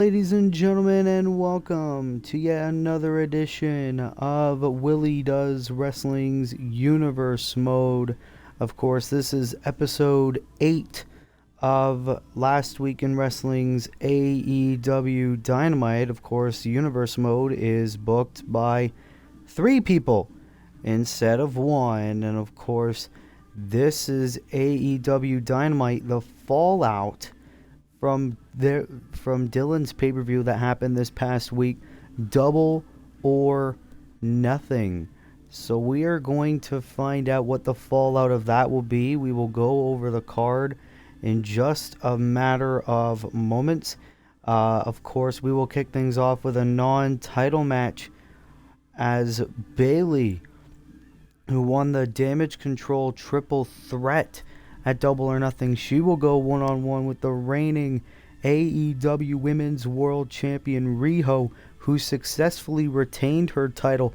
Ladies and gentlemen, and welcome to yet another edition of Willie Does Wrestling's Universe Mode. Of course, this is episode 8 of Last Week in Wrestling's AEW Dynamite. Of course, Universe Mode is booked by 3 people instead of 1. And of course, this is AEW Dynamite, the fallout from Dylan's pay-per-view that happened this past week, Double or Nothing. So we are going to find out what the fallout of that will be. We will go over the card in just a matter of moments. Of course, we will kick things off with a non-title match as Bayley, who won the Damage Control Triple Threat at Double or Nothing, she will go one-on-one with the reigning AEW Women's World Champion Riho, who successfully retained her title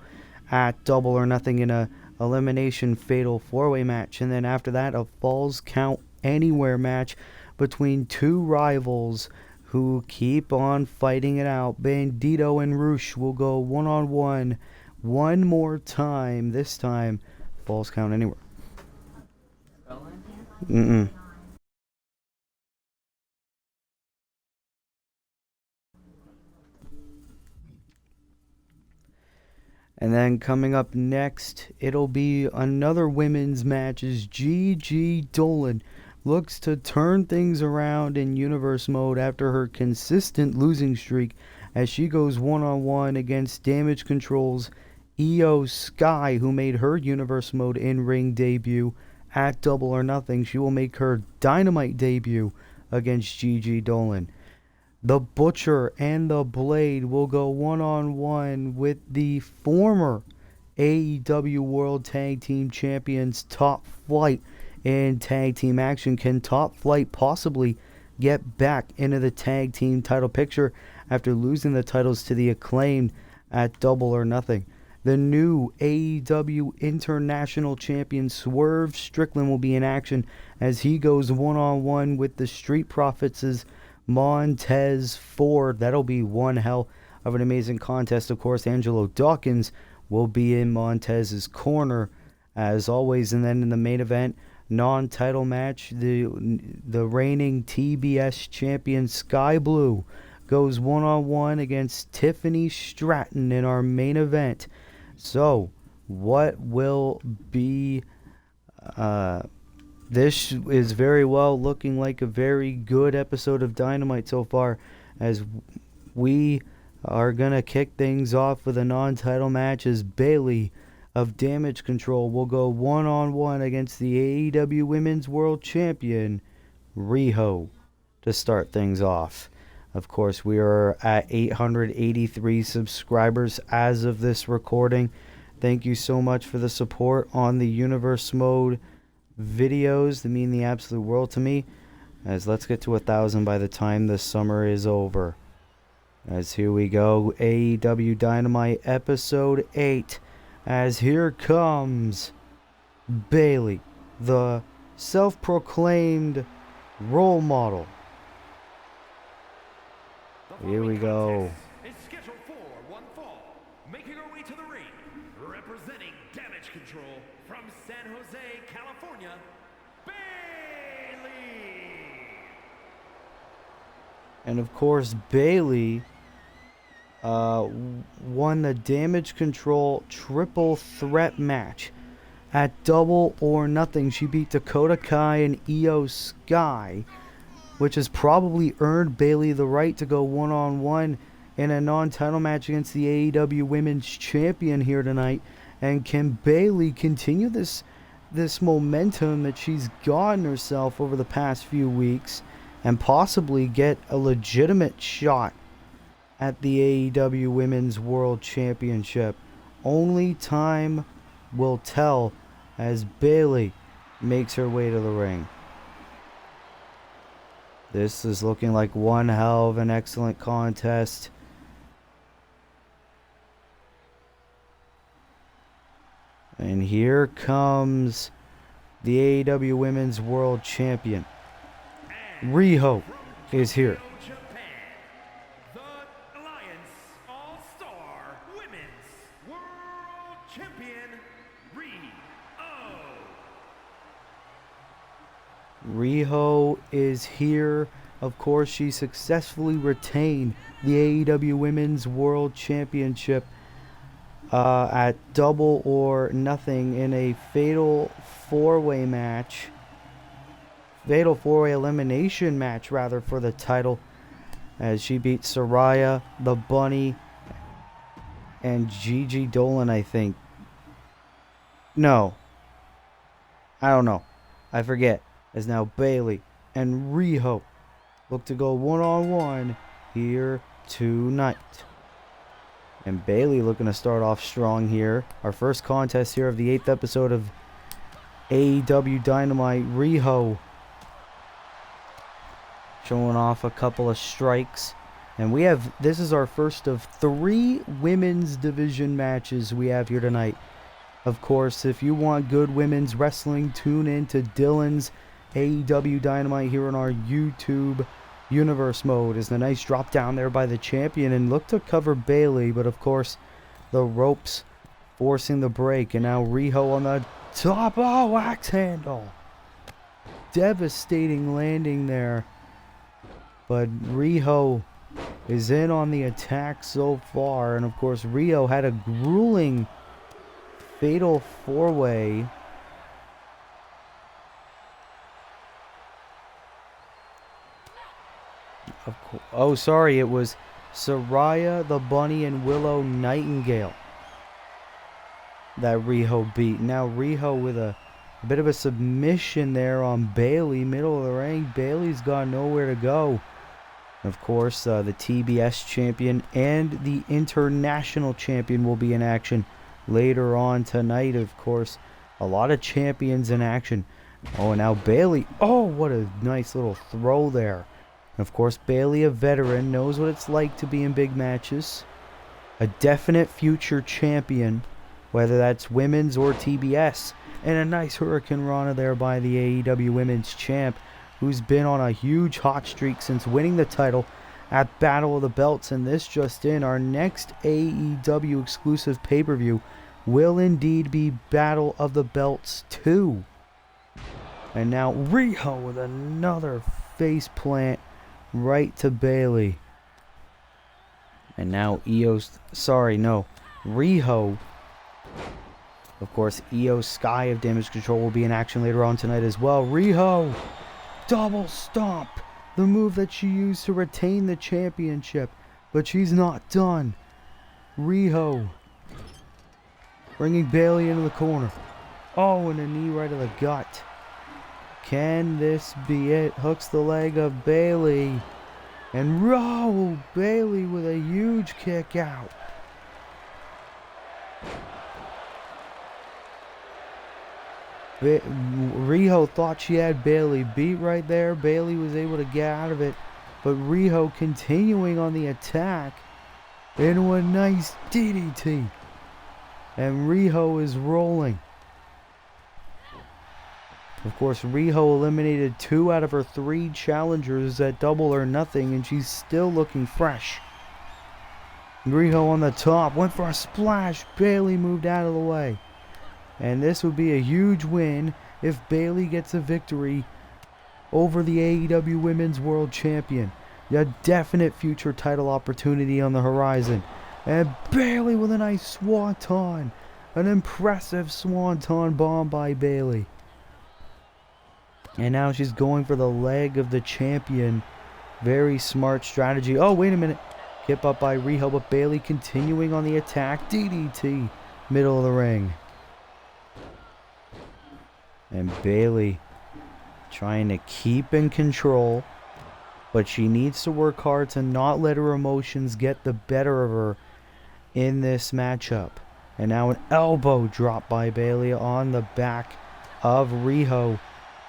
at Double or Nothing in a elimination fatal 4-way match. And then after that, a Falls Count Anywhere match between 2 rivals who keep on fighting it out. Bandito and Roosh will go one-on-one one more time. This time, Falls Count Anywhere. Mm-mm. And then coming up next, it'll be another women's match as Gigi Dolan looks to turn things around in Universe Mode after her consistent losing streak as she goes one-on-one against Damage Control's Io Sky, who made her Universe Mode in-ring debut at Double or Nothing. She will make her Dynamite debut against Gigi Dolan. The Butcher and the Blade will go one-on-one with the former AEW World Tag Team Champions Top Flight in tag team action. Can Top Flight possibly get back into the tag team title picture after losing the titles to the Acclaimed at Double or Nothing? The new AEW International Champion Swerve Strickland will be in action as he goes one-on-one with the Street Profits' Montez Ford. That'll be one hell of an amazing contest. Of course, Angelo Dawkins will be in Montez's corner as always. And then in the main event, non-title match, the reigning TBS champion Sky Blue goes one-on-one against Tiffany Stratton in our main event. So, what will be... this is very well looking like a very good episode of Dynamite so far, as we are going to kick things off with a non-title match as Bayley of Damage Control will go one-on-one against the AEW Women's World Champion Riho to start things off. Of course, we are at 883 subscribers as of this recording. Thank you so much for the support on the Universe Mode videos. They mean the absolute world to me. As let's get to 1,000 by the time the summer is over. As here we go, AEW Dynamite episode 8. As here comes Bayley, the self-proclaimed role model. Here we go. Is scheduled for one fall, making her way to the ring, representing Damage Control from San Jose, California, Bayley. And of course, Bayley won the Damage Control Triple Threat match at Double or Nothing. She beat Dakota Kai and Io Sky, which has probably earned Bayley the right to go one-on-one in a non-title match against the AEW Women's Champion here tonight. And can Bayley continue this momentum that she's gotten herself over the past few weeks and possibly get a legitimate shot at the AEW Women's World Championship? Only time will tell as Bayley makes her way to the ring. This is looking like one hell of an excellent contest. And here comes the AEW Women's World Champion. Riho is here. Japan, the Alliance All-Star Women's World Champion, Riho is here. Of course, she successfully retained the AEW Women's World Championship at Double or Nothing in a fatal four-way match. Fatal four-way elimination match, rather, for the title, as she beat Saraya, the Bunny, and Gigi Dolan, I think. No. I don't know. I forget. As now Bayley and Riho look to go one-on-one here tonight. And Bayley looking to start off strong here. Our first contest here of the 8th episode of AEW Dynamite. Riho showing off a couple of strikes. And this is our first of 3 women's division matches we have here tonight. Of course, if you want good women's wrestling, tune in to Dylan's AEW Dynamite here on our YouTube universe mode. Is the nice drop down there by the champion and look to cover Bayley, but of course the ropes forcing the break. And now Riho on the top. Oh, axe handle. Devastating landing there. But Riho is in on the attack so far. And of course Riho had a grueling fatal four-way. Oh, sorry, it was Saraya, the Bunny, and Willow Nightingale that Riho beat. Now Riho with a bit of a submission there on Bayley, middle of the ring. Bayley's got nowhere to go. Of course, the TBS champion and the international champion will be in action later on tonight. Of course, a lot of champions in action. Oh, and now Bayley. Oh, what a nice little throw there. Of course, Bayley, a veteran, knows what it's like to be in big matches. A definite future champion, whether that's women's or TBS. And a nice Hurricane Rana there by the AEW Women's Champ, who's been on a huge hot streak since winning the title at Battle of the Belts. And this just in, our next AEW exclusive pay-per-view will indeed be Battle of the Belts 2. And now Riho with another face plant right to Bayley. And now Riho. Of course, Io Sky of Damage Control will be in action later on tonight as well. Riho, double stomp, the move that she used to retain the championship, but she's not done. Riho bringing Bayley into the corner. Oh, and a knee right to the gut. Can this be it? Hooks the leg of Bayley. And Bayley with a huge kick out. Riho thought she had Bayley beat right there. Bayley was able to get out of it. But Riho continuing on the attack into a nice DDT. And Riho is rolling. Of course, Riho eliminated 2 out of her 3 challengers at Double or Nothing, and she's still looking fresh. Riho on the top, went for a splash. Bayley moved out of the way. And this would be a huge win if Bayley gets a victory over the AEW Women's World Champion. A definite future title opportunity on the horizon. And Bayley with a nice swanton. An impressive swanton bomb by Bayley. And now she's going for the leg of the champion. Very smart strategy. Oh, wait a minute. Hip up by Riho, but Bayley continuing on the attack. DDT. Middle of the ring. And Bayley trying to keep in control. But she needs to work hard to not let her emotions get the better of her in this matchup. And now an elbow drop by Bayley on the back of Riho.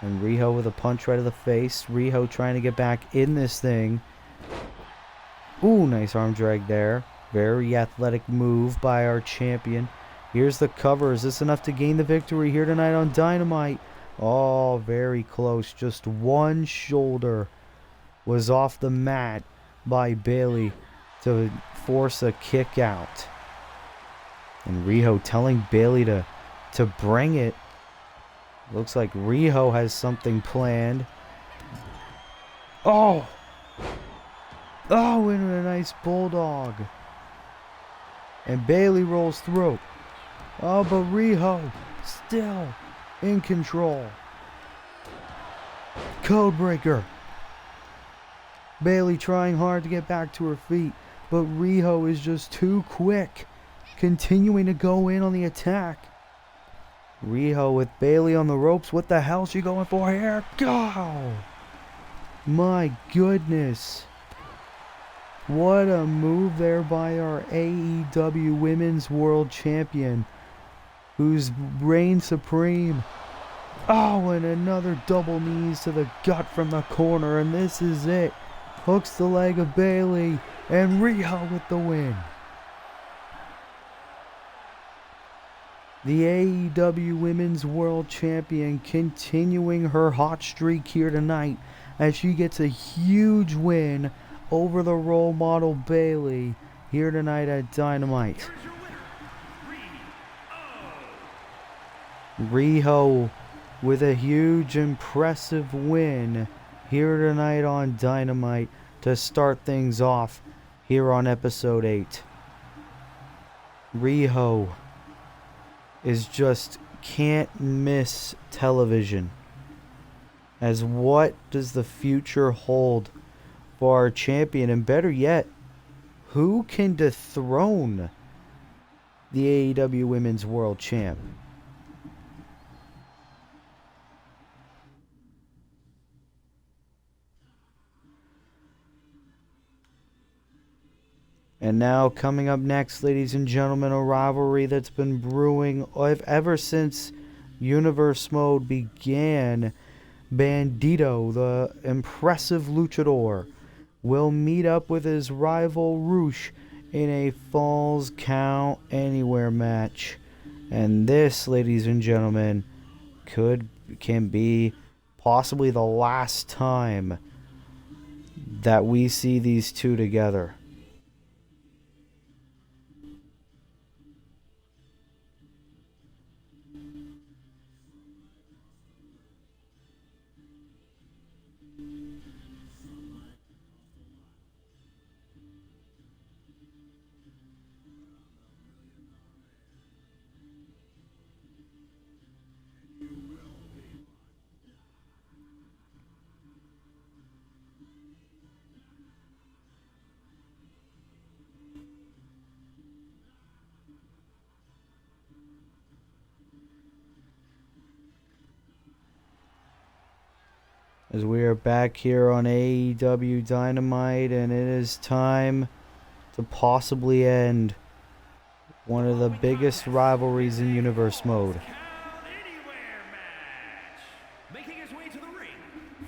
And Riho with a punch right to the face. Riho trying to get back in this thing. Ooh, nice arm drag there. Very athletic move by our champion. Here's the cover. Is this enough to gain the victory here tonight on Dynamite? Oh, very close. Just one shoulder was off the mat by Bayley to force a kick out. And Riho telling Bayley to bring it. Looks like Riho has something planned. Oh! Oh, and a nice bulldog. And Bayley rolls through. Oh, but Riho still in control. Codebreaker. Bayley trying hard to get back to her feet, but Riho is just too quick, continuing to go in on the attack. Riho with Bayley on the ropes. What the hell is she going for here? Go! My goodness. What a move there by our AEW Women's World Champion, who's reigned supreme. Oh, and another double knees to the gut from the corner, and this is it. Hooks the leg of Bayley, and Riho with the win. The AEW Women's World Champion continuing her hot streak here tonight as she gets a huge win over the role model Bayley here tonight at Dynamite. Riho with a huge, impressive win here tonight on Dynamite to start things off here on episode 8. Riho is just can't miss television. As what does the future hold for our champion? And better yet, who can dethrone the AEW Women's World Champ? And now coming up next, ladies and gentlemen, a rivalry that's been brewing ever since Universe Mode began. Bandito, the impressive luchador, will meet up with his rival Roosh in a Falls Count Anywhere match. And this, ladies and gentlemen, can be possibly the last time that we see these two together. As we are back here on AEW Dynamite, and it is time to possibly end one of the biggest rivalries in Universe Mode. Anywhere match. Making his way to the ring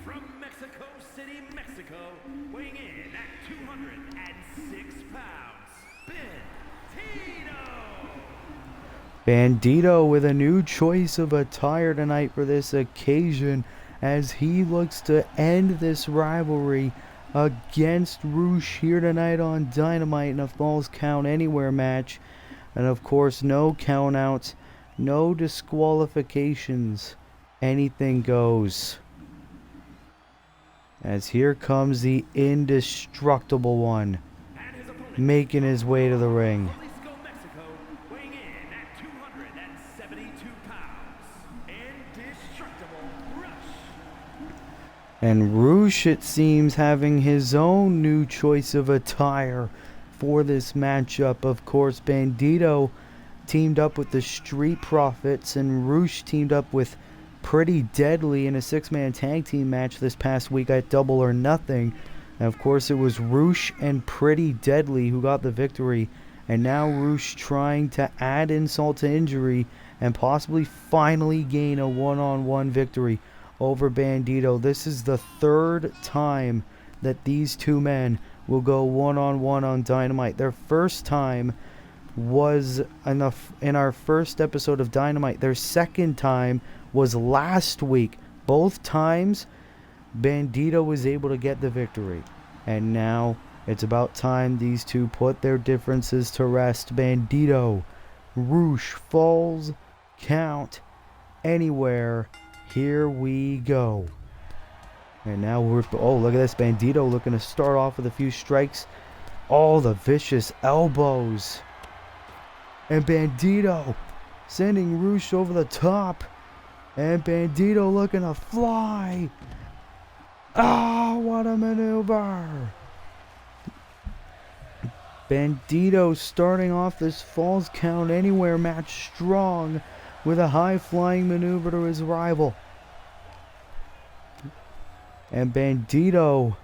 from Mexico City, Mexico, weighing in at 206 pounds, Bandito with a new choice of attire tonight for this occasion, as he looks to end this rivalry against Roosh here tonight on Dynamite in a Falls Count Anywhere match. And of course, no countouts, no disqualifications, anything goes. As here comes the indestructible one, making his way to the ring. And Roosh, it seems, having his own new choice of attire for this matchup. Of course, Bandito teamed up with the Street Profits, and Roosh teamed up with Pretty Deadly in a 6-man tag team match this past week at Double or Nothing. And of course, it was Roosh and Pretty Deadly who got the victory. And now Roosh trying to add insult to injury and possibly finally gain a one-on-one victory over Bandito. This is the third time that these two men will go one-on-one on Dynamite. Their first time was in our first episode of Dynamite. Their second time was last week. Both times, Bandito was able to get the victory. And now It's about time these two put their differences to rest. Bandito, Roosh falls, count anywhere. Here we go. And now we're, oh, look at this. Bandito looking to start off with a few strikes. All the vicious elbows. And Bandito sending Roosh over the top. And Bandito looking to fly. Ah, what a maneuver. Bandito starting off this Falls Count Anywhere match strong with a high-flying maneuver to his rival. And Bandito,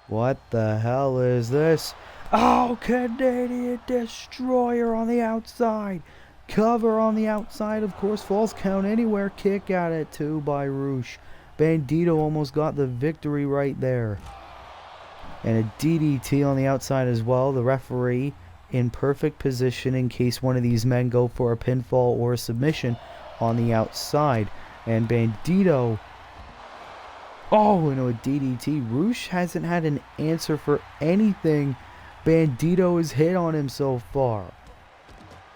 what the hell is this? Oh, Canadian Destroyer on the outside. Cover on the outside, of course. Falls Count Anywhere. Kick at it too by Roosh. Bandito almost got the victory right there. And a DDT on the outside as well. The referee in perfect position in case one of these men go for a pinfall or a submission on the outside. And Bandito, oh, into a DDT. Roosh hasn't had an answer for anything Bandito has hit on him so far.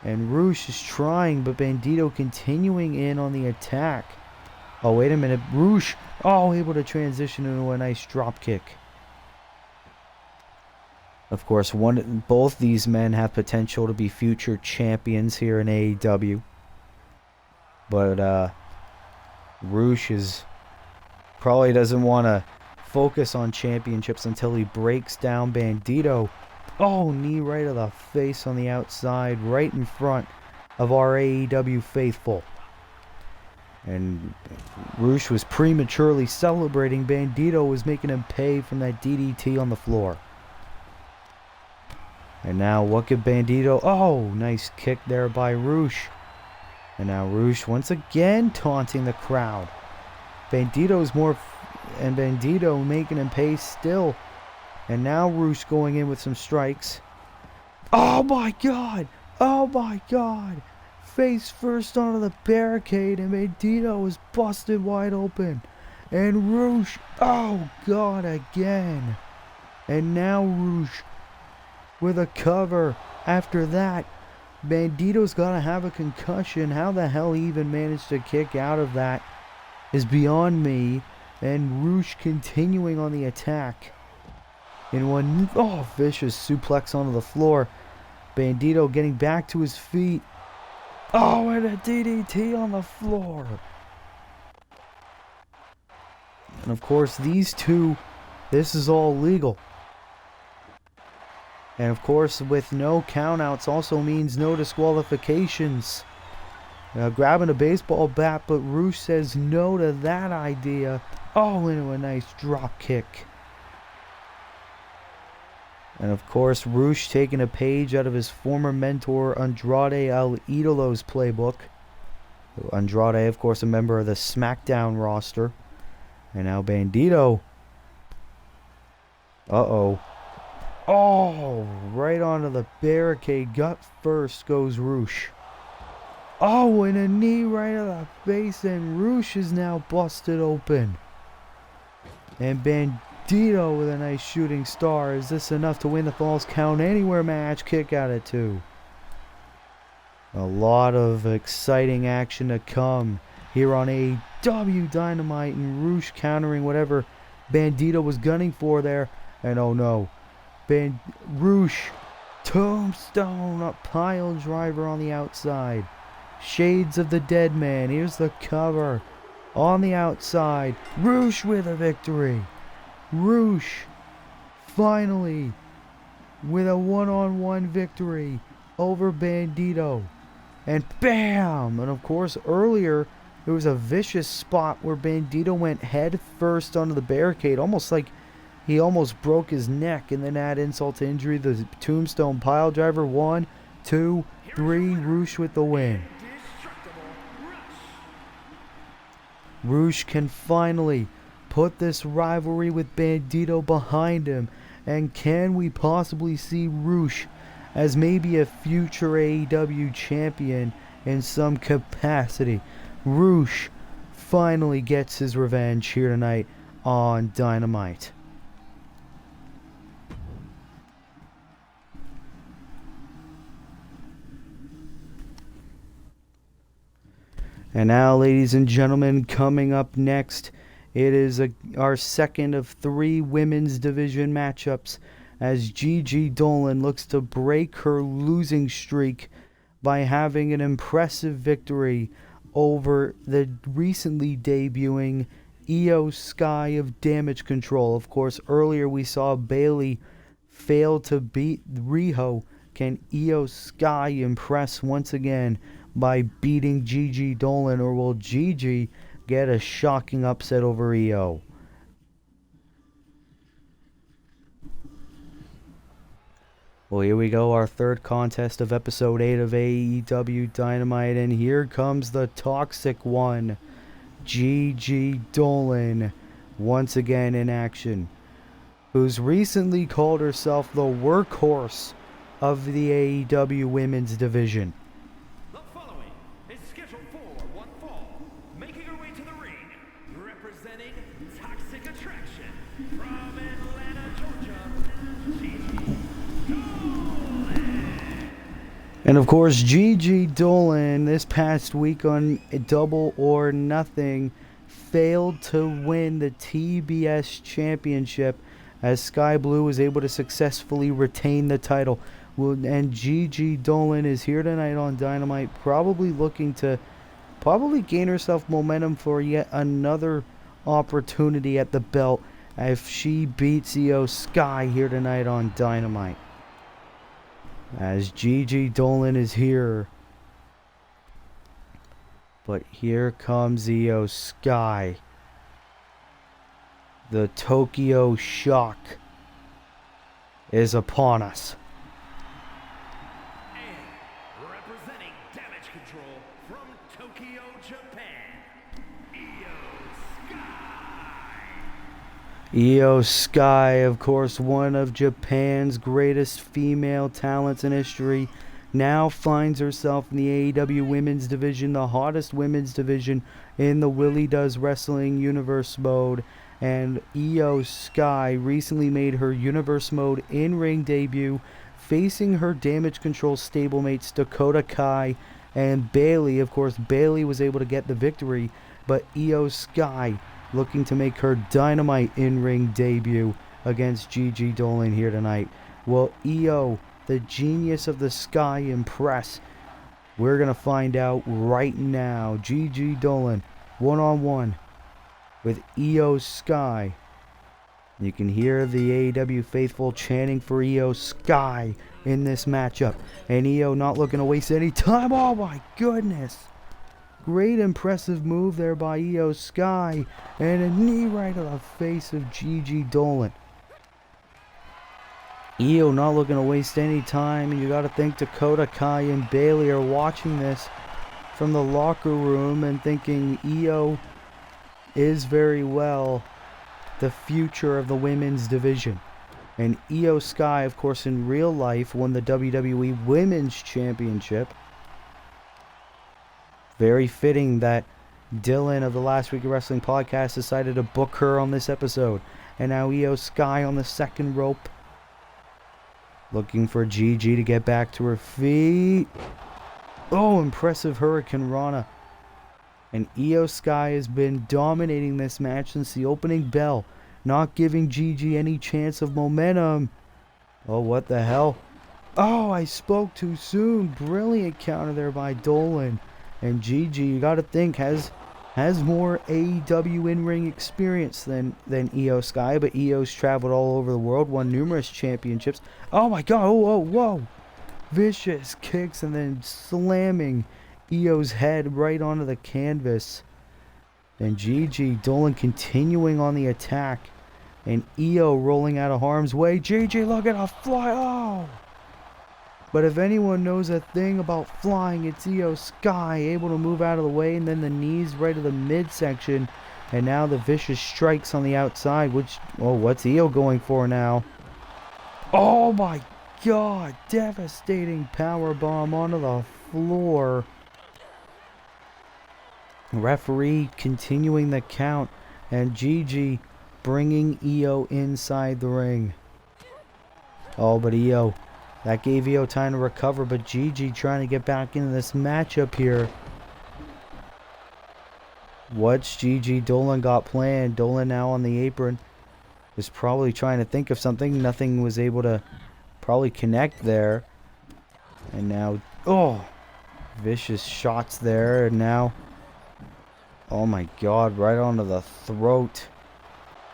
And Roosh is trying, but Bandito continuing in on the attack. Oh, wait a minute. Roosh, oh, able to transition into a nice drop kick. Of course, both these men have potential to be future champions here in AEW. But Roosh probably doesn't want to focus on championships until he breaks down Bandito. Oh, knee right to the face on the outside, right in front of our AEW faithful. And Roosh was prematurely celebrating. Bandito was making him pay from that DDT on the floor. And now what could Bandito... Oh, nice kick there by Roosh. And now Roosh once again taunting the crowd. Bandito's more... And Bandito making him pay still. And now Roosh going in with some strikes. Oh my god! Oh my god! Face first onto the barricade and Bandito is busted wide open. And Roosh... Oh god, again. And now Roosh with a cover. After that, Bandito's got to have a concussion. How the hell he even managed to kick out of that is beyond me. And Roosh continuing on the attack. In one, oh, vicious suplex onto the floor. Bandito getting back to his feet. Oh, and a DDT on the floor. And of course, these two, this is all legal. And of course, with no countouts also means no disqualifications. Grabbing a baseball bat, but Roosh says no to that idea. Oh, into a nice drop kick. And of course, Roosh taking a page out of his former mentor Andrade El Idolo's playbook. Andrade, of course, a member of the SmackDown roster. And now Bandito. Uh-oh. Oh, right onto the barricade. Gut first goes Roosh. Oh, and a knee right to the face, and Roosh is now busted open. And Bandito with a nice shooting star. Is this enough to win the Falls Count Anywhere match? Kick out at 2. A lot of exciting action to come here on AEW Dynamite, and Roosh countering whatever Bandito was gunning for there. And oh no. Roosh, tombstone, a pile driver on the outside. Shades of the Dead Man. Here's the cover on the outside. Roosh with a victory. Roosh finally with a one-on-one victory over Bandito. And bam! And of course, earlier there was a vicious spot where Bandito went head first onto the barricade, almost like he almost broke his neck, and then add insult to injury. The tombstone pile driver. 1, 2, 3. Roosh with the win. Roosh can finally put this rivalry with Bandito behind him. And can we possibly see Roosh as maybe a future AEW champion in some capacity? Roosh finally gets his revenge here tonight on Dynamite. And now, ladies and gentlemen, coming up next, it is our second of 3 women's division matchups as Gigi Dolan looks to break her losing streak by having an impressive victory over the recently debuting Io Sky of Damage Control. Of course, earlier we saw Bayley fail to beat Riho. Can Io Sky impress once again by beating Gigi Dolan, or will Gigi get a shocking upset over Io? Well, here we go, our third contest of episode 8 of AEW Dynamite, and here comes the toxic one, Gigi Dolan, once again in action, who's recently called herself the workhorse of the AEW women's division. The following is scheduled for one fall, making her way to the ring, representing Toxic Attraction from Atlanta, Georgia, Gigi Dolan. And of course, Gigi Dolan this past week on Double or Nothing failed to win the TBS Championship as Sky Blue was able to successfully retain the title. And Gigi Dolan is here tonight on Dynamite, probably looking to gain herself momentum for yet another opportunity at the belt if she beats Io Sky here tonight on Dynamite. As Gigi Dolan is here. But here comes Io Sky. The Tokyo Shock is upon us. And representing Damage Control from Tokyo, Japan, Io Sky. Io Sky, of course, one of Japan's greatest female talents in history, now finds herself in the AEW women's division, the hottest women's division in the Willie Does Wrestling Universe mode. And Io Sky recently made her Universe mode in-ring debut, facing her Damage Control stablemates Dakota Kai and Bayley. Of course, Bayley was able to get the victory, but Io Sky looking to make her Dynamite in-ring debut against Gigi Dolan here tonight. Will Io, the genius of the Sky, impress? We're going to find out right now. Gigi Dolan, one-on-one with Io Sky. You can hear the AEW faithful chanting for Io Sky in this matchup. And Io not looking to waste any time. Oh my goodness. Great impressive move there by Io Sky. And a knee right to the face of Gigi Dolan. Io not looking to waste any time. And you got to think Dakota Kai and Bayley are watching this from the locker room and thinking Io is very well the future of the women's division. And Io Sky, of course, in real life won the WWE Women's Championship. Very fitting that Dylan of the Last Week of Wrestling podcast decided to book her on this episode. And now Io Sky on the second rope, looking for Gigi to get back to her feet. Oh, impressive Hurricane Rana. And Io Sky has been dominating this match since the opening bell, not giving Gigi any chance of momentum. Oh, what the hell? Oh, I spoke too soon. Brilliant counter there by Dolan. And Gigi, you got to think, has more AEW in-ring experience than Io Sky, but Io's traveled all over the world, won numerous championships. Oh my god, whoa. Vicious kicks and then slamming Io's head right onto the canvas. And Gigi Dolan continuing on the attack. And Io rolling out of harm's way. Gigi, look at her fly. Oh! But if anyone knows a thing about flying, it's Io Sky, able to move out of the way, and then the knees right to the midsection. And now the vicious strikes on the outside, which, oh, what's Io going for now? Oh my god, devastating powerbomb onto the floor. Referee continuing the count, and Gigi bringing Io inside the ring. Oh, but Io, that gave Io time to recover, but Gigi trying to get back into this matchup here. What's Gigi Dolan got planned? Dolan now on the apron is probably trying to think of something. Nothing was able to probably connect there. And now, oh, vicious shots there. And now, oh my god, right onto the throat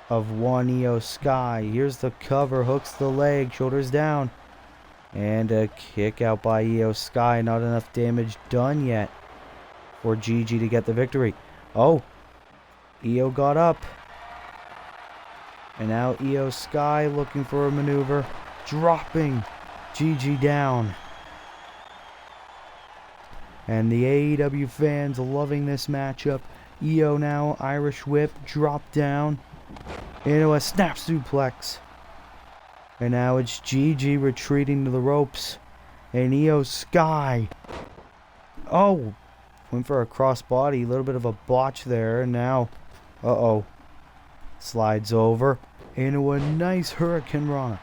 of one Io Sky. Here's the cover, hooks the leg, shoulders down. And a kick out by Io Sky. Not enough damage done yet for Gigi to get the victory. Oh, Io got up. And now Io Sky looking for a maneuver. Dropping Gigi down. And the AEW fans loving this matchup. Io now, Irish whip, drop down into a snap suplex. And now it's Gigi retreating to the ropes. And Io Sky. Oh, went for a crossbody. A little bit of a botch there. And now, uh-oh. Slides over into a nice Hurricane Rana.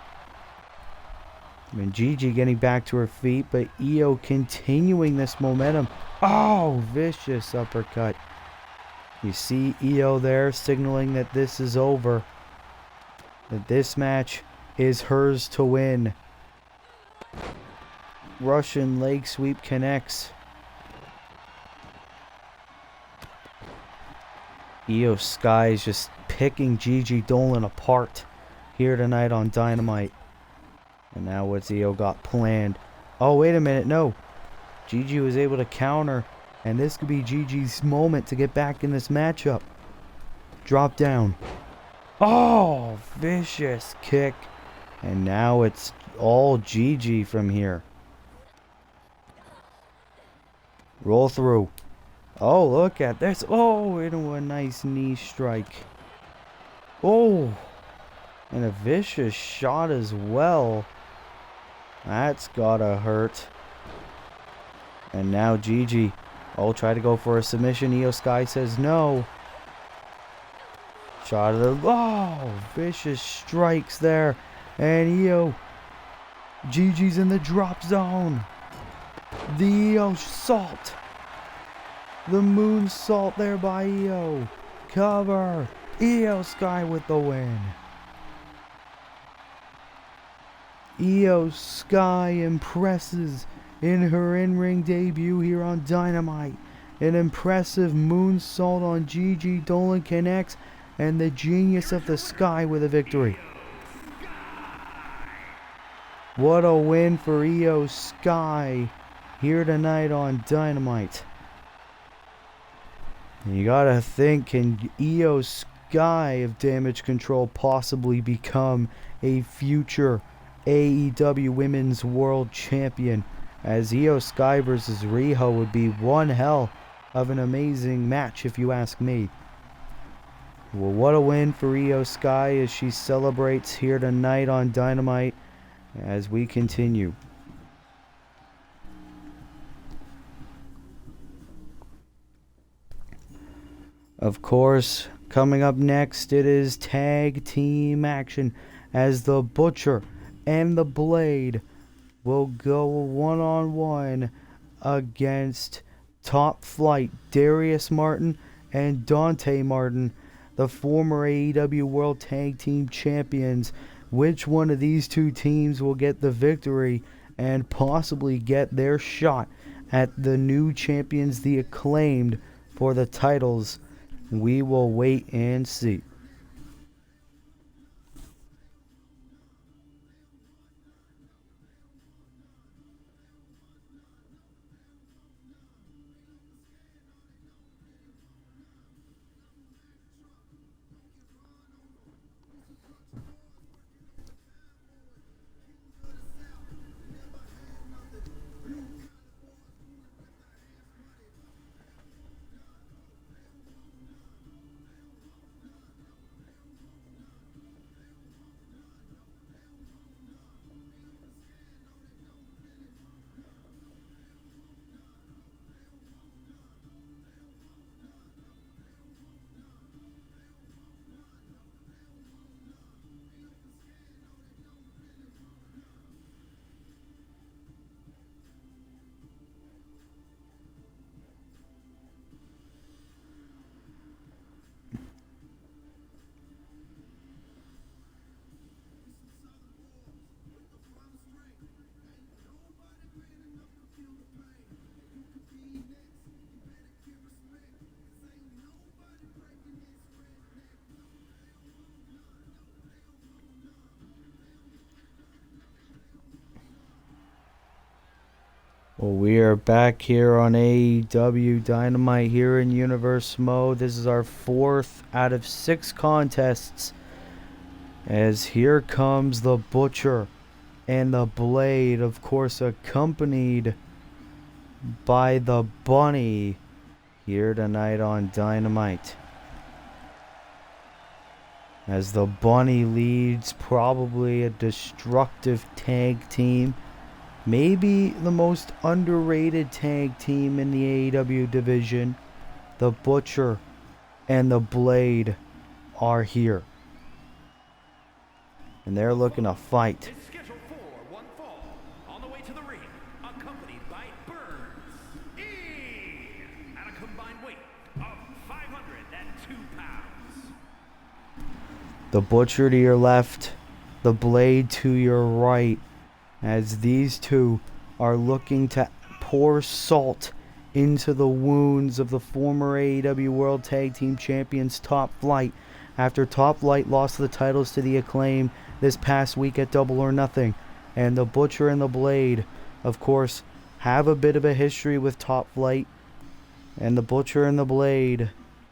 And Gigi getting back to her feet, but Io continuing this momentum. Oh, vicious uppercut. You see Io there signaling that this is over. That this match is hers to win. Russian leg sweep connects. Io Sky is just picking Gigi Dolan apart here tonight on Dynamite. And now what's Io got planned? Oh, wait a minute, no. Gigi was able to counter, and this could be Gigi's moment to get back in this matchup. Drop down. Oh, vicious kick. And now it's all Gigi from here. Roll through. Oh, look at this. Oh, into a nice knee strike. Oh, and a vicious shot as well. That's gotta hurt. And now Gigi. Oh, try to go for a submission. Io Sky says no. Shot of the... Oh, vicious strikes there. And Io. Gigi's in the drop zone. The Io salt. The moonsault there by Io. Cover. Io Sky with the win. Io Sky impresses in her in-ring debut here on Dynamite. An impressive moonsault on Gigi Dolan connects, and the genius of the Sky with a victory. What a win for Io Sky here tonight on Dynamite. And you gotta think, can Io Sky of Damage Control possibly become a future AEW Women's World Champion? As Io Sky versus Riho would be one hell of an amazing match if you ask me. Well, what a win for Io Sky as she celebrates here tonight on Dynamite as we continue. Of course, coming up next, it is tag team action as the Butcher and the Blade will go one-on-one against Top Flight Darius Martin and Dante Martin, the former AEW World Tag Team Champions. Which one of these two teams will get the victory and possibly get their shot at the new champions, the Acclaimed, for the titles? We will wait and see. Well, we are back here on AEW Dynamite here in Universe Mode. This is our 4th out of 6 contests. As here comes the Butcher and the Blade, of course, accompanied by the Bunny here tonight on Dynamite. As the Bunny leads probably a destructive tag team. Maybe the most underrated tag team in the AEW division. The Butcher and the Blade are here. And they're looking to fight. It's scheduled for one fall. On the way to the ring, accompanied by Burns. At a combined weight of 502 pounds. The Butcher to your left, the Blade to your right. As these two are looking to pour salt into the wounds of the former AEW World Tag Team Champions Top Flight after Top Flight lost the titles to the Acclaim this past week at Double or Nothing. And the Butcher and the Blade, of course, have a bit of a history with Top Flight. And the Butcher and the Blade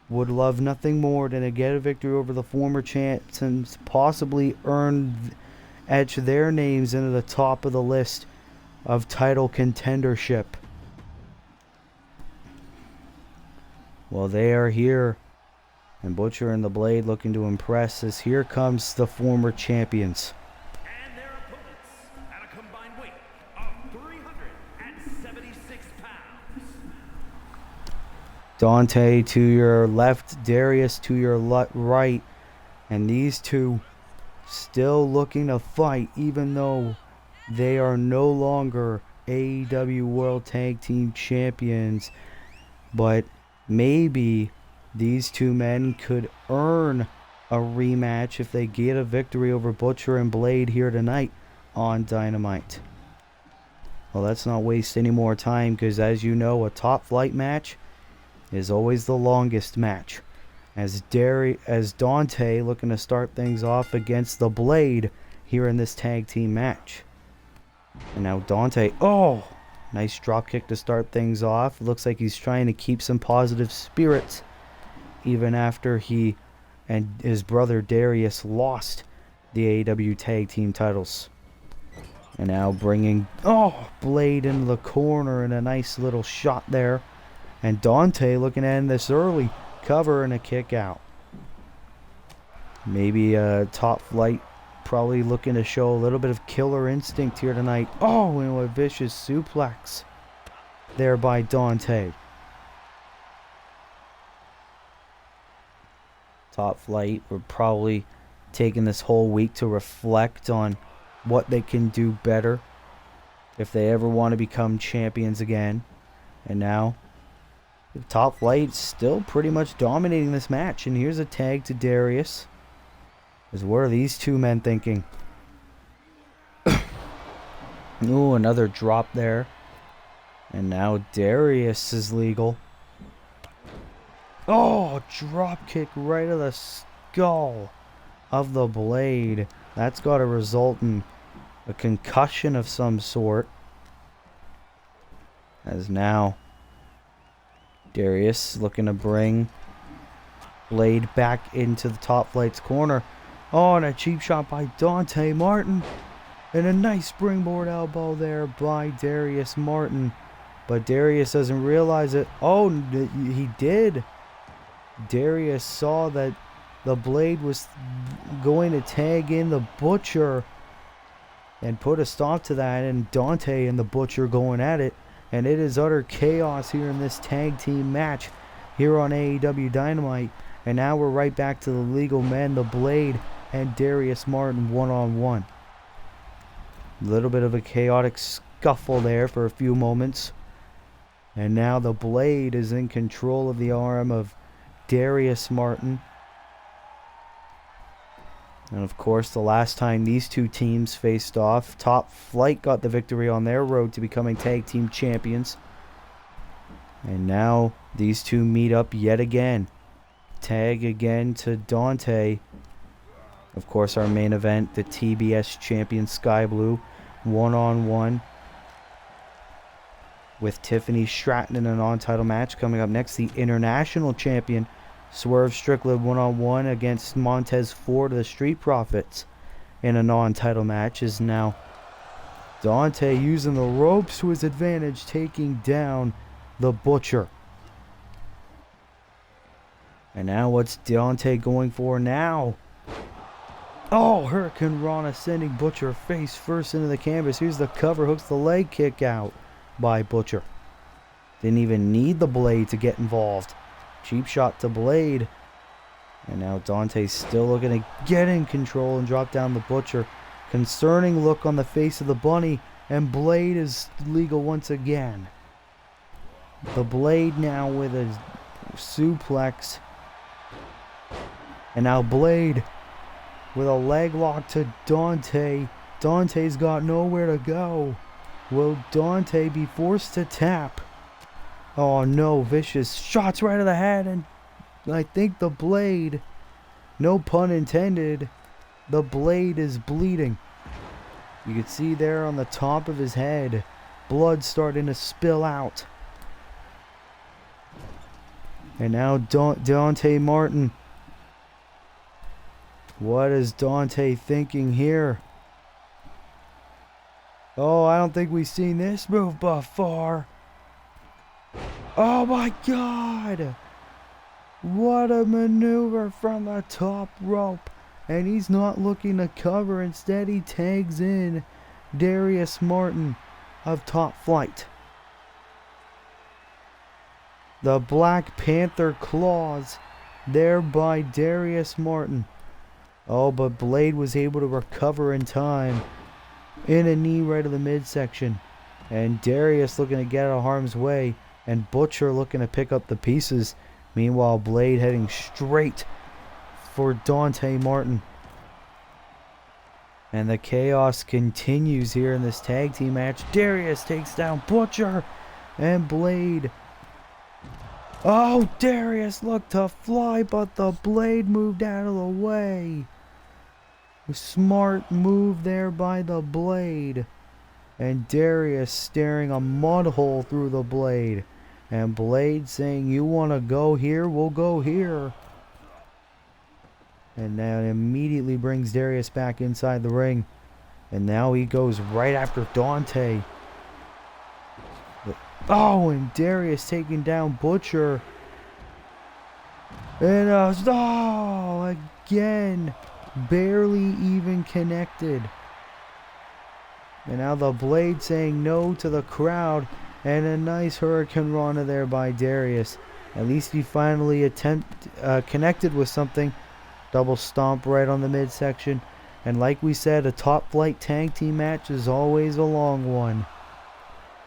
would love nothing more than to get a victory over the former champs and possibly etch their names into the top of the list of title contendership. Well, they are here, and Butcher and the Blade looking to impress as here comes the former champions. And their opponents at a combined weight of 376 pounds. Dante to your left, Darius to your right, and these two still looking to fight even though they are no longer AEW World Tag Team Champions. But maybe these two men could earn a rematch if they get a victory over Butcher and Blade here tonight on Dynamite. Well, let's not waste any more time because, as you know, a Top Flight match is always the longest match. As Dante looking to start things off against the Blade here in this tag team match. And now Dante, nice drop kick to start things off. Looks like he's trying to keep some positive spirits even after he and his brother Darius lost the AEW tag team titles. And now bringing Blade into the corner and a nice little shot there. And Dante looking to end this early. Cover and a kick out. Maybe Top Flight probably looking to show a little bit of killer instinct here tonight. And a vicious suplex there by Dante. Top Flight were probably taking this whole week to reflect on what they can do better if they ever want to become champions again. And now Top Flight still pretty much dominating this match. And here's a tag to Darius. What are these two men thinking? Another drop there. And now Darius is legal. Drop kick right to the skull of the Blade. That's got to result in a concussion of some sort. As now Darius looking to bring Blade back into the Top Flight's corner. And a cheap shot by Dante Martin. And a nice springboard elbow there by Darius Martin. But Darius doesn't realize it. He did. Darius saw that the Blade was going to tag in the Butcher and put a stop to that. And Dante and the Butcher going at it. And it is utter chaos here in this tag team match here on AEW Dynamite. And now we're right back to the legal men, the Blade and Darius Martin one-on-one. A little bit of a chaotic scuffle there for a few moments. And now the Blade is in control of the arm of Darius Martin. And of course, the last time these two teams faced off, Top Flight got the victory on their road to becoming tag team champions. And now these two meet up yet again. Tag again to Dante. Of course, our main event, the TBS champion Sky Blue, one-on-one. with Tiffany Stratton in a non-title match. Coming up next, the international champion Swerve Strickland one-on-one against Montez Ford of the Street Profits in a non-title match. Is now Dante using the ropes to his advantage, taking down the Butcher. And now what's Dante going for now? Oh, Hurricane Rana sending Butcher face first into the canvas. Here's the cover, hooks the leg kick out by Butcher. Didn't even need the Blade to get involved. Cheap shot to Blade. And now Dante's still looking to get in control and drop down the Butcher. Concerning look on the face of the Bunny, and Blade is legal once again. The Blade now with a suplex. And now Blade with a leg lock to Dante. Dante's got nowhere to go. Will Dante be forced to tap? Oh no, vicious shots right to the head, and I think the Blade, no pun intended, the Blade is bleeding. You can see there on the top of his head, blood starting to spill out. And now Dante Martin. What is Dante thinking here? Oh, I don't think we've seen this move before. Oh my God! What a maneuver from the top rope. And he's not looking to cover. Instead, he tags in Darius Martin of Top Flight. The Black Panther claws there by Darius Martin. Oh, but Blade was able to recover in time. In a knee right of the midsection. And Darius looking to get out of harm's way. And Butcher looking to pick up the pieces. Meanwhile, Blade heading straight for Dante Martin. And the chaos continues here in this tag team match. Darius takes down Butcher and Blade. Oh, Darius looked to fly, but the Blade moved out of the way. Smart move there by the Blade. And Darius staring a mud hole through the Blade. And Blade saying, you want to go here? We'll go here. And that immediately brings Darius back inside the ring. And now he goes right after Dante. Oh, and Darius taking down Butcher. And again, barely even connected. And now the Blade saying no to the crowd. And a nice Hurricane Rana there by Darius. At least he finally connected with something. Double stomp right on the midsection. And like we said, a Top Flight tag team match is always a long one.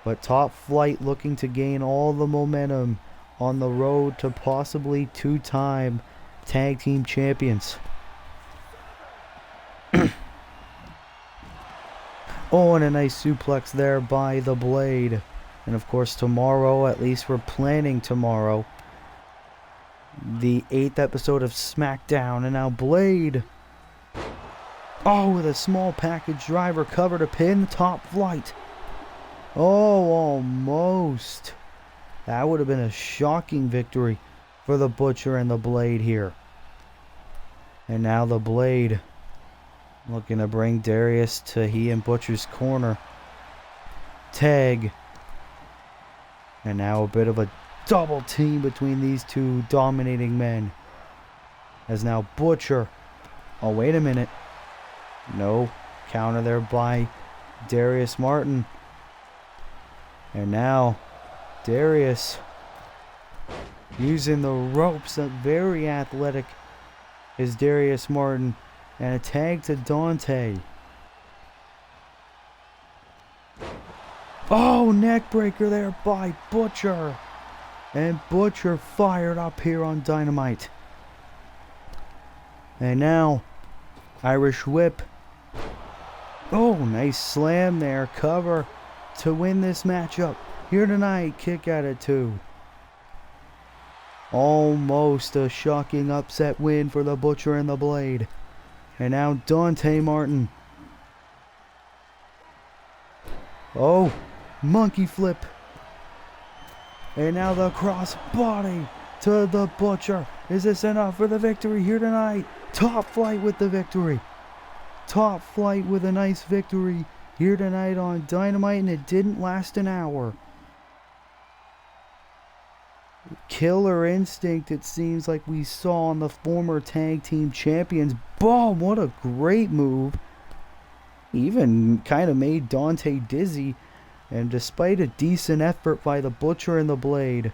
But Top Flight looking to gain all the momentum on the road to possibly two-time tag team champions. Oh, and a nice suplex there by the Blade. And of course tomorrow, at least we're planning tomorrow, the 8th episode of SmackDown. And now Blade. Oh, with a small package driver cover to pin Top Flight. Oh, almost. That would have been a shocking victory for the Butcher and the Blade here. And now the Blade looking to bring Darius to he and Butcher's corner. Tag. And now a bit of a double team between these two dominating men. As now Butcher. Oh, wait a minute. No. Counter there by Darius Martin. And now Darius using the ropes. Very athletic is Darius Martin. And a tag to Dante. Oh, neck breaker there by Butcher. And Butcher fired up here on Dynamite. And now Irish Whip. Oh, nice slam there. Cover to win this matchup. Here tonight, kick out at 2. Almost a shocking upset win for the Butcher and the Blade. And now Dante Martin. Oh, monkey flip And now the cross body to the Butcher. Is this enough for the victory here tonight? Top Flight with the victory. Top Flight with a nice victory here tonight on Dynamite, and it didn't last an hour. Killer Instinct, it seems like we saw on the former tag team champions. Boom, what a great move. Even kind of made Dante dizzy. And despite a decent effort by the Butcher and the Blade,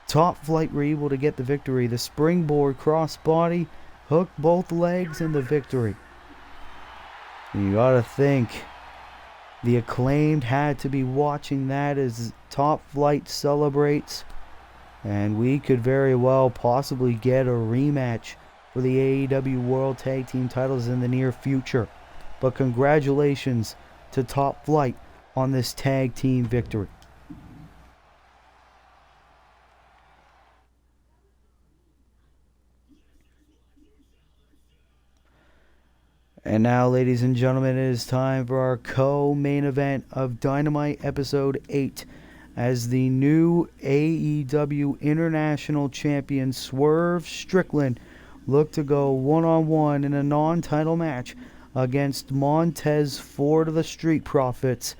Top Flight were able to get the victory. The springboard crossbody hooked both legs and the victory. You gotta think the Acclaimed had to be watching that as Top Flight celebrates. And we could very well possibly get a rematch for the AEW World Tag Team titles in the near future. But congratulations to Top Flight on this tag team victory. And now, ladies and gentlemen, it is time for our co-main event of Dynamite Episode 8. As the new AEW International Champion Swerve Strickland looked to go one-on-one in a non-title match against Montez Ford of the Street Profits.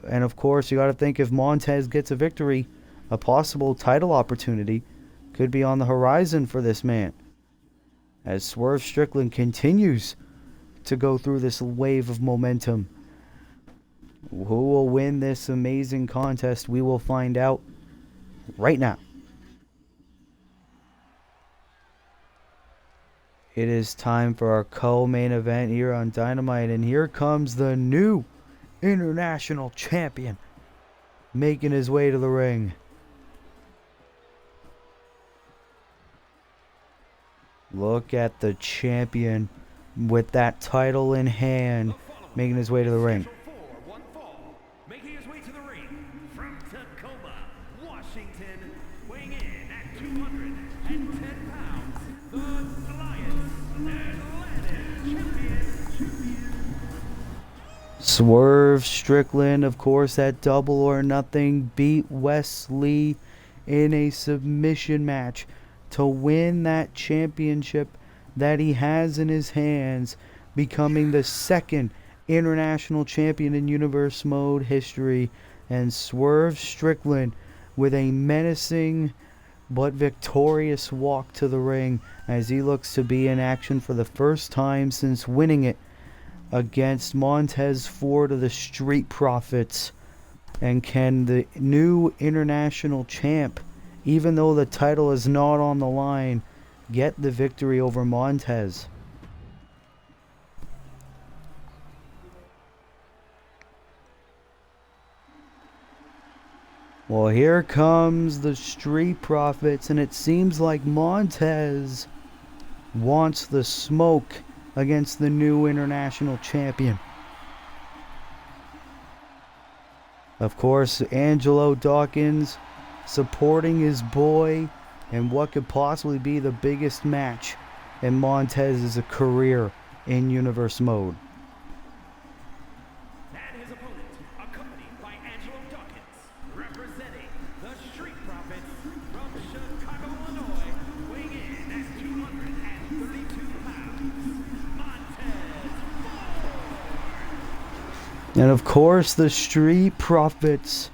And of course, you got to think if Montez gets a victory, a possible title opportunity could be on the horizon for this man. As Swerve Strickland continues to go through this wave of momentum. Who will win this amazing contest? We will find out right now. It is time for our co-main event here on Dynamite, and here comes the new International Champion making his way to the ring. Look at the champion with that title in hand making his way to the ring. Making his way to the ring from Tacoma, Washington, weighing in at 210 pounds, the Alliance Atlantic Champion. Swerve Strickland, of course, at Double or Nothing, beat Wes Lee in a submission match to win that championship that he has in his hands, becoming the second international champion in Universe Mode history. And Swerve Strickland with a menacing but victorious walk to the ring as he looks to be in action for the first time since winning it against Montez Ford of the Street Profits. And can the new international champ, even though the title is not on the line, get the victory over Montez? Well, here comes the Street Profits, and it seems like Montez wants the smoke against the new international champion. Of course, Angelo Dawkins supporting his boy in what could possibly be the biggest match in Montez's career in Universe Mode. And his opponent, accompanied by Angelo Dawkins, representing the Street Profits from Chicago, Illinois, weighing in at 232 pounds, Montez Ford. And of course, the Street Profits,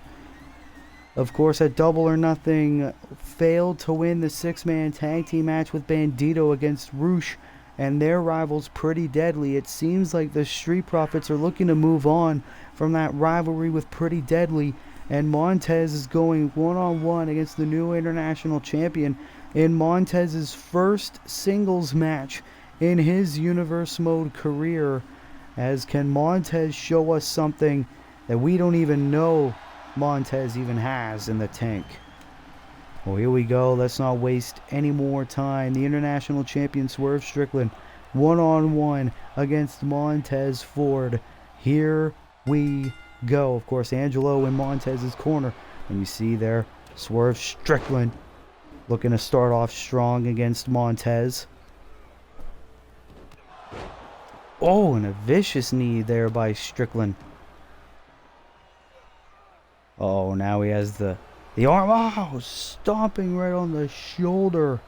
of course, at Double or Nothing, failed to win the six-man tag team match with Bandito against Roosh and their rivals Pretty Deadly. It seems like the Street Profits are looking to move on from that rivalry with Pretty Deadly, and Montez is going one-on-one against the new international champion in Montez's first singles match in his Universe Mode career. As can Montez show us something that we don't even know Montez even has in the tank? Well, here we go. Let's not waste any more time. The international champion Swerve Strickland one-on-one against Montez Ford. Here we go. Of course, Angelo in Montez's corner. And you see there, Swerve Strickland looking to start off strong against Montez. Oh, and a vicious knee there by Strickland. Oh, now he has the The arm, oh, stomping right on the shoulder.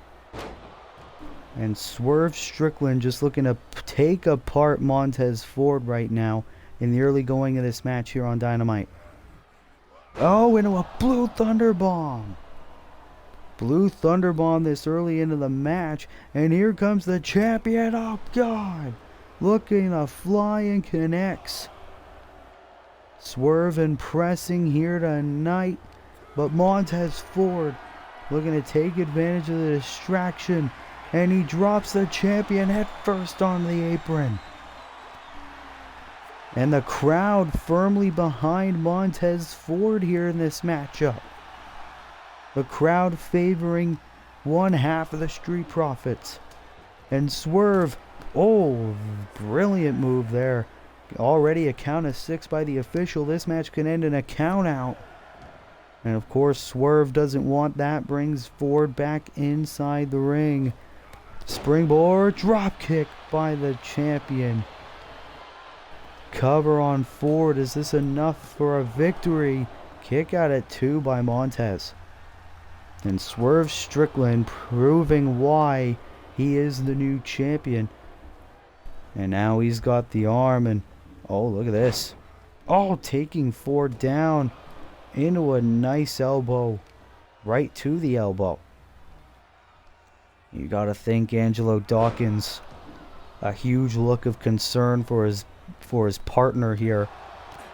And Swerve Strickland just looking to take apart Montez Ford right now in the early going of this match here on Dynamite. Oh, into a Blue Thunder Bomb. Blue Thunder Bomb this early into the match. And here comes the champion. Oh, God. Looking to fly and connects. Swerve impressing here tonight. But Montez Ford looking to take advantage of the distraction. And he drops the champion head first on the apron. And the crowd firmly behind Montez Ford here in this matchup. The crowd favoring one half of the Street Profits. And Swerve, oh, brilliant move there. Already a count of 6 by the official. This match can end in a count out. And of course, Swerve doesn't want that. Brings Ford back inside the ring. Springboard drop kick by the champion. Cover on Ford. Is this enough for a victory? Kick out at 2 by Montez. And Swerve Strickland proving why he is the new champion. And now he's got the arm and oh, look at this. Oh, taking Ford down into a nice elbow. Right to the elbow. You gotta think Angelo Dawkins. A huge look of concern for his partner here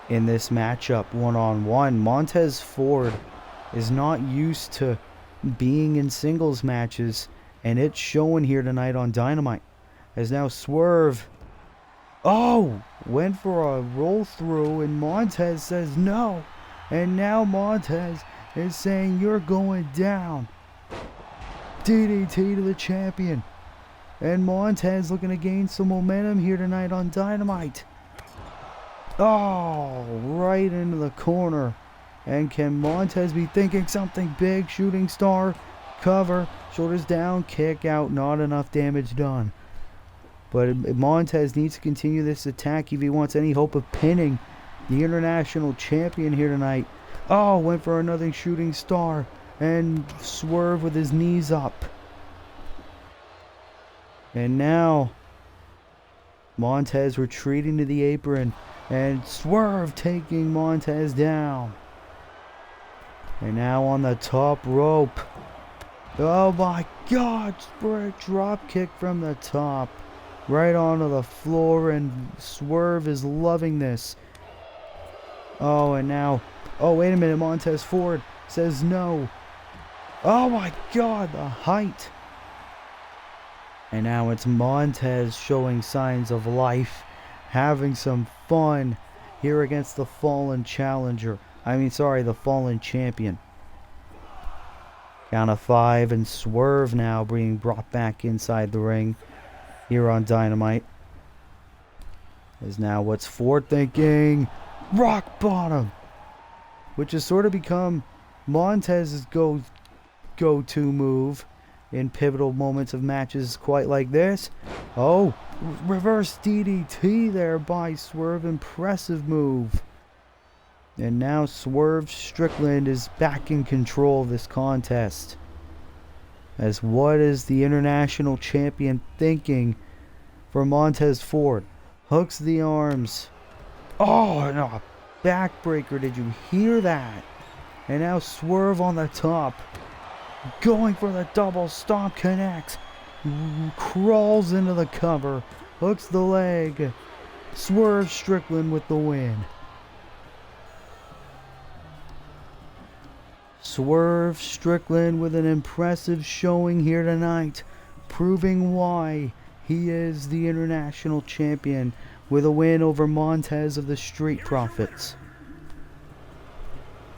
in this matchup one-on-one. Montez Ford is not used to being in singles matches, and it's showing here tonight on Dynamite. As now Swerve, oh, went for a roll through, and Montez says no. And now Montez is saying you're going down. DDT to the champion. And Montez looking to gain some momentum here tonight on Dynamite. Oh, right into the corner. And can Montez be thinking something big? Shooting star, cover, shoulders down, kick out. Not enough damage done. But Montez needs to continue this attack if he wants any hope of pinning the international champion here tonight. Oh, went for another shooting star. And Swerve with his knees up. And now Montez retreating to the apron. And Swerve taking Montez down. And now on the top rope. Oh my God. Drop kick from the top. Right onto the floor. And Swerve is loving this. Oh, and now. Oh, wait a minute. Montez Ford says no. Oh my God. The height. And now it's Montez showing signs of life. Having some fun here against the fallen challenger. The fallen champion. Count of 5 and Swerve now being brought back inside the ring here on Dynamite. Is now what's Ford thinking? Rock bottom. Which has sort of become Montez's go-to move in pivotal moments of matches quite like this. Oh, reverse DDT there by Swerve. Impressive move. And now Swerve Strickland is back in control of this contest. As what is the international champion thinking for Montez Ford? Hooks the arms. Oh, no. Backbreaker. Did you hear that? And now Swerve on the top. Going for the double stomp, connects. Crawls into the cover. Hooks the leg. Swerve Strickland with the win. Swerve Strickland with an impressive showing here tonight. Proving why he is the international champion with a win over Montez of the Street Profits.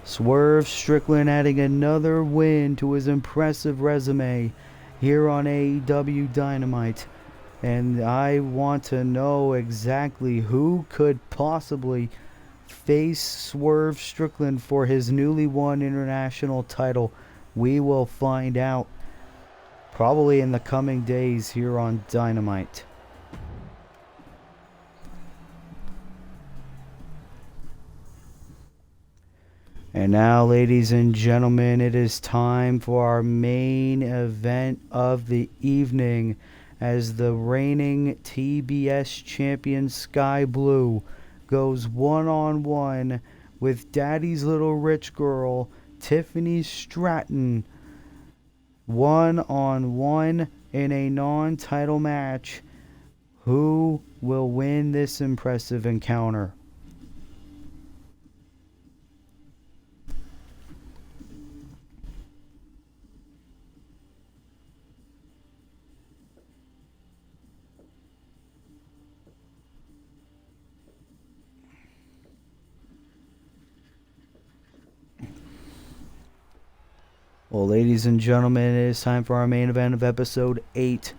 Swerve Strickland adding another win to his impressive resume here on AEW Dynamite. And I want to know exactly who could possibly face Swerve Strickland for his newly won international title. We will find out probably in the coming days here on Dynamite. And now, ladies and gentlemen, it is time for our main event of the evening as the reigning TBS champion Sky Blue goes one-on-one with Daddy's Little Rich Girl, Tiffany Stratton, one-on-one in a non-title match. Who will win this impressive encounter? Well, ladies and gentlemen, it is time for our main event of episode 8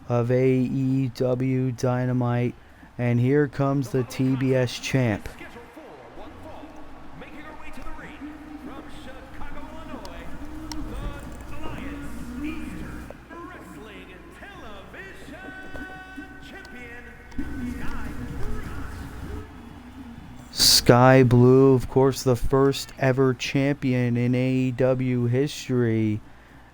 of AEW Dynamite. And here comes the TBS champ. Scheduled for one fall, making her way to the ring from Chicago, Illinois, the Alliance Eastern Wrestling Television Champion, Sky Blue, of course, the first ever champion in AEW history,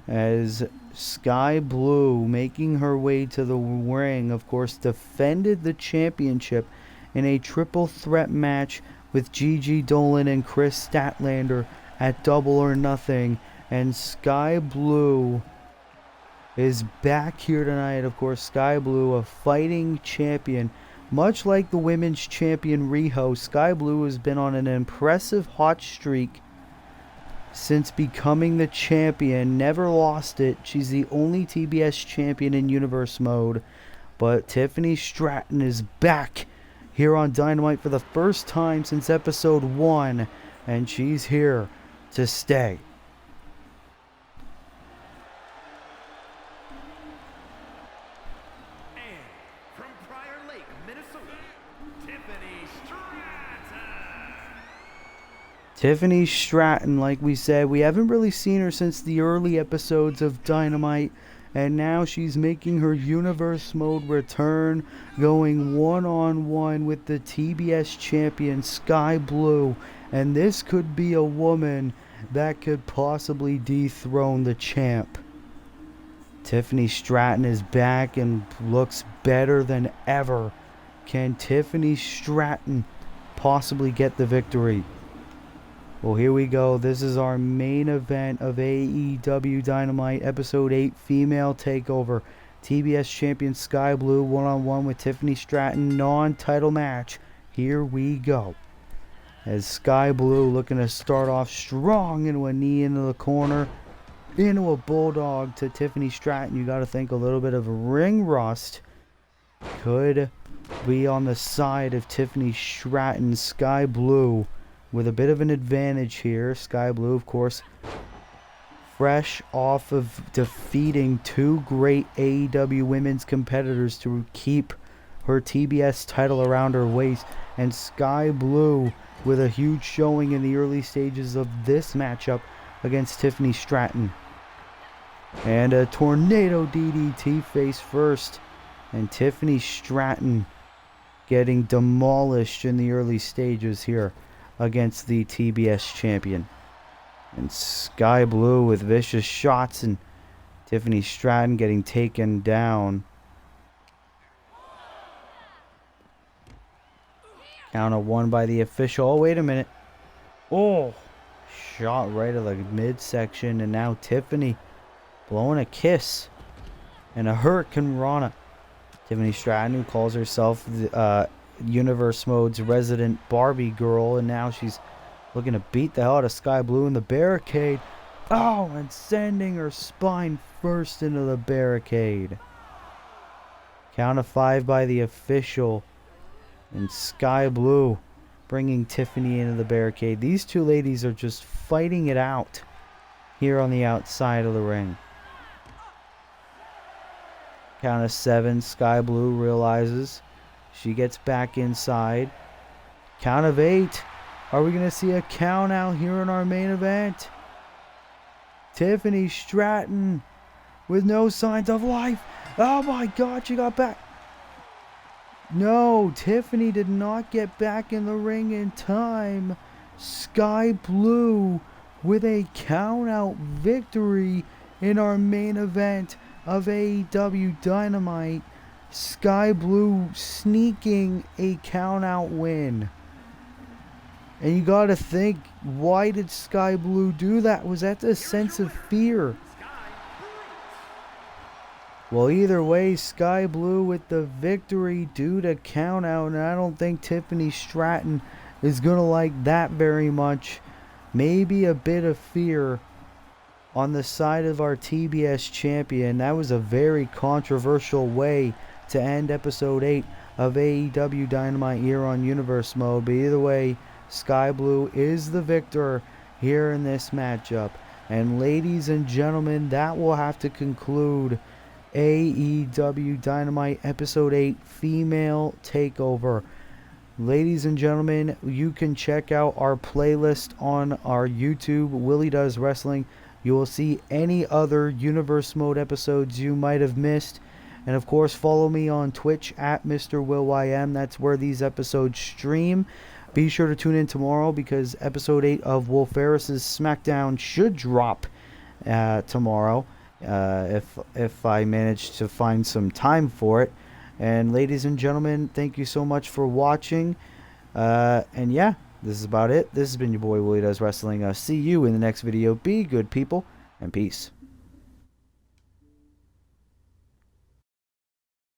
as Sky Blue, making her way to the ring, of course, defended the championship in a triple threat match with Gigi Dolan and Chris Statlander at Double or Nothing. And Sky Blue is back here tonight. Of course, Sky Blue, a fighting champion. Much like the women's champion Riho, Sky Blue has been on an impressive hot streak since becoming the champion. Never lost it. She's the only TBS champion in Universe Mode. But Tiffany Stratton is back here on Dynamite for the first time since episode 1. And she's here to stay. Tiffany Stratton, like we said, we haven't really seen her since the early episodes of Dynamite, and now she's making her Universe Mode return, going one-on-one with the TBS champion Sky Blue, and this could be a woman that could possibly dethrone the champ. Tiffany Stratton is back and looks better than ever. Can Tiffany Stratton possibly get the victory? Well, here we go. This is our main event of AEW Dynamite, Episode 8, Female Takeover. TBS Champion Sky Blue, one-on-one with Tiffany Stratton, non-title match. Here we go. As Sky Blue looking to start off strong into a knee into the corner, into a bulldog to Tiffany Stratton. You got to think a little bit of ring rust could be on the side of Tiffany Stratton. Sky Blue with a bit of an advantage here. Sky Blue, of course, fresh off of defeating two great AEW women's competitors to keep her TBS title around her waist. And Sky Blue with a huge showing in the early stages of this matchup against Tiffany Stratton. And a tornado DDT face first. And Tiffany Stratton getting demolished in the early stages here against the TBS champion. And Sky Blue with vicious shots, and Tiffany Stratton getting taken down. Count of 1 by the official. Oh, wait a minute. Oh, shot right at the midsection, and now Tiffany blowing a kiss and a Hurricane Rana. Tiffany Stratton, who calls herself the Universe Mode's resident Barbie girl, and now she's looking to beat the hell out of Sky Blue in the barricade. Oh, and sending her spine first into the barricade. Count of 5 by the official, and Sky Blue bringing Tiffany into the barricade. These two ladies are just fighting it out here on the outside of the ring. Count of 7, Sky Blue realizes she gets back inside. Count of 8. Are we going to see a count out here in our main event? Tiffany Stratton with no signs of life. Oh my God, she got back. No, Tiffany did not get back in the ring in time. Sky Blue with a count-out victory in our main event of AEW Dynamite. Sky Blue sneaking a count-out win. And you gotta think, why did Sky Blue do that? Was that a sense of fear? Well, either way, Sky Blue with the victory due to count out, and I don't think Tiffany Stratton is going to like that very much. Maybe a bit of fear on the side of our TBS champion. That was a very controversial way to end episode 8 of AEW Dynamite here on Universe Mode. But either way, Sky Blue is the victor here in this matchup. And ladies and gentlemen, that will have to conclude AEW Dynamite Episode 8 Female Takeover. Ladies and gentlemen, you can check out our playlist on our YouTube, Willie Does Wrestling. You will see any other Universe Mode episodes you might have missed. And of course, follow me on Twitch at MrWillym. That's where these episodes stream. Be sure to tune in tomorrow because Episode 8 of Wolf Ferris's SmackDown should drop tomorrow. If I manage to find some time for it. And ladies and gentlemen, thank you so much for watching. And yeah, this is about it. This has been your boy Willie Does Wrestling. See you in the next video. Be good, people, and peace.